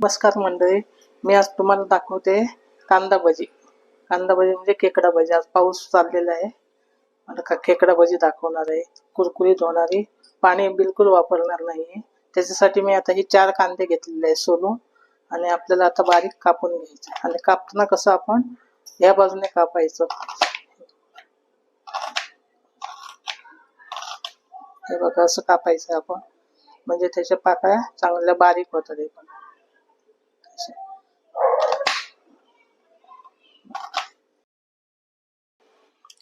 नमस्कार मंडळी, मी आज तुम्हाला दाखवते कांदा भजी. कांदा भजी म्हणजे खेकडा भजी. आज पाऊस चाललेला आहे, आता खेकडा भजी दाखवणार आहे. कुरकुरीत होणारी, पाणी बिलकुल वापरणार नाही. त्याच्यासाठी मी आता ही 4 कांदे घेतलेले आहे सोलून, आणि आपल्याला आता बारीक कापून घ्यायचे. आणि कापताना कसं आपण या बाजूने कापायचं, हे बघा असं कापायचं आपण, म्हणजे त्याच्या पाकळ्या चांगल्या बारीक होतात.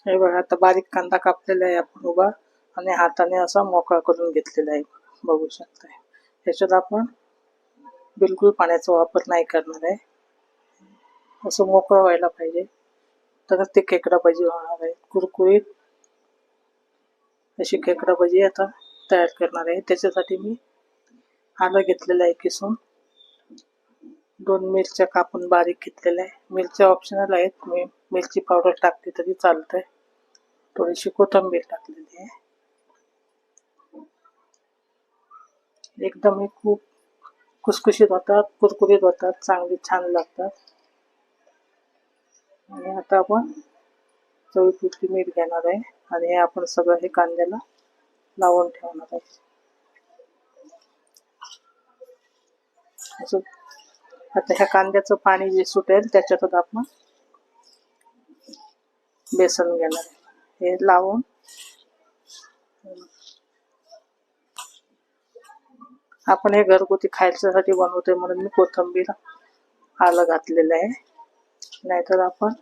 हे बघा, आता बारीक कांदा कापलेला आहे आपण उभा, आणि हाताने असा मोकळा करून घेतलेला आहे. बघू शकता, ह्याच्यात आपण बिलकुल पाण्याचा वापर नाही करणार आहे. असं मोकळं व्हायला पाहिजे, तरच ते खेकडा भजी होणार आहे. कुरकुरीत अशी खेकडा भजी आता तयार करणार आहे. त्याच्यासाठी मी आलं घेतलेलं आहे किसून, 2 मिरच्या कापून बारीक घेतलेल्या आहे. मिरच्या ऑप्शनल आहेत, मी मिरची पावडर टाकली तरी चालतंय. थोडीशी कोथिंबीर टाकलेली आहे. एकदम हे खूप खुसखुशीत होतात, कुरकुरीत होतात, चांगली छान लागतात. आणि आता आपण चवीपुरती मीठ घेणार आहे, आणि हे आपण सगळं हे कांद्याला लावून ठेवणार आहे. असं आता ह्या कांद्याचं पाणी जे सुटेल त्याच्यातच आपण बेसन घेणार आहे. हे लावून आपण हे घरगुती खायच्यासाठी बनवतोय म्हणून मी कोथिंबीर आलं घातलेलं आहे, नाहीतर आपण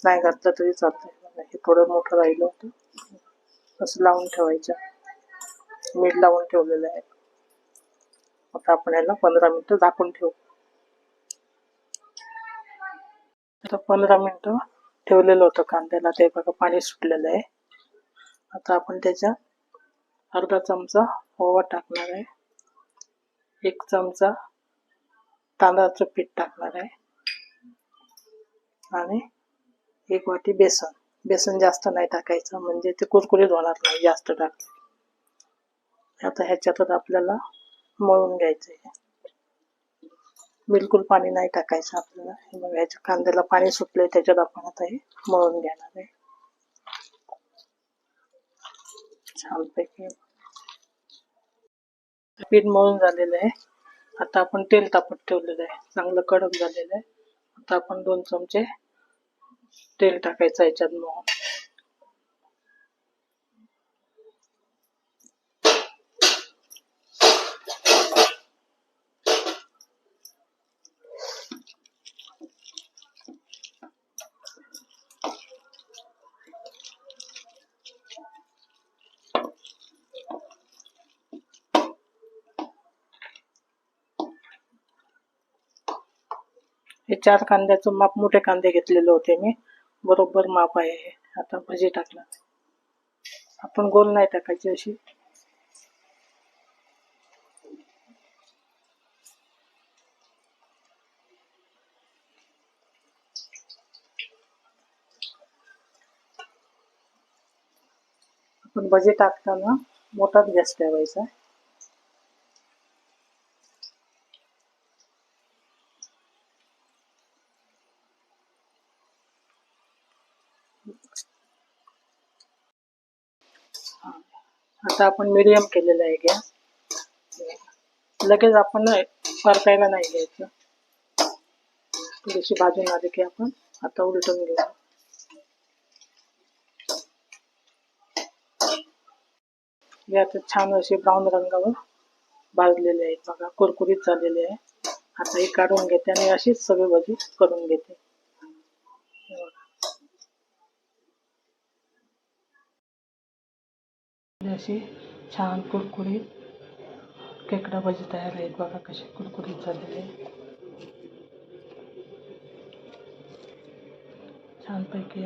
नाही घातलं तरी चालतंय. हे थोडं मोठं राहिलं होतं, असं लावून ठेवायचं. मीठ लावून ठेवलेलं आहे. आता आपण याला 15 मिनिटं झाकून ठेवू. आता 15 मिनिटं ठेवलेलं होतं कांद्याला, ते बघा पाणी सुटलेलं आहे. आता आपण त्याच्यात अर्धा चमचा ओवा टाकणार आहे, 1 चमचा तांदळाचं पीठ टाकणार आहे, आणि 1 वाटी बेसन. बेसन जास्त नाही टाकायचं, म्हणजे ते कुरकुरीत होणार नाही जास्त टाकलं. आता ह्याच्यातच आपल्याला मळून घ्यायचं आहे. बिलकुल पाणी नाही टाकायचं आपल्याला. मग ह्याच्या कांद्याला पाणी सुटलंय, त्याच्यात आपण आता हे मळून घेणार आहे छानपैकी. पीठ मळून झालेलं आहे. आता आपण तेल तापत ठेवलेलं आहे, चांगलं कडक झालेलं आहे. आता आपण 2 चमचे तेल टाकायचं याच्यात मळून. हे 4 कांद्याचं माप, मोठे कांदे घेतलेले होते मी, बरोबर माप आहे हे. आता भजी टाकणार. आपण गोल नाही टाकायची अशी, आपण भजी टाकताना मोठाच गॅस ठेवायचा. आता आपण मीडियम केलेलं आहे गॅस. लगेच आपण परतायला नाही घ्यायचं, थोडीशी भाजून आली की आपण आता उलटून घेऊ. हे आता छान असे ब्राऊन रंगावर भाजलेले आहेत बघा, कुरकुरीत झालेले आहे. आता हे काढून घेते आणि अशीच सगळी भजी करून घेते. अशी छान कुरकुरीत खेकडा भजी तयार आहेत बघा, कशी कुरकुरीत झालेली आहे छानपैकी.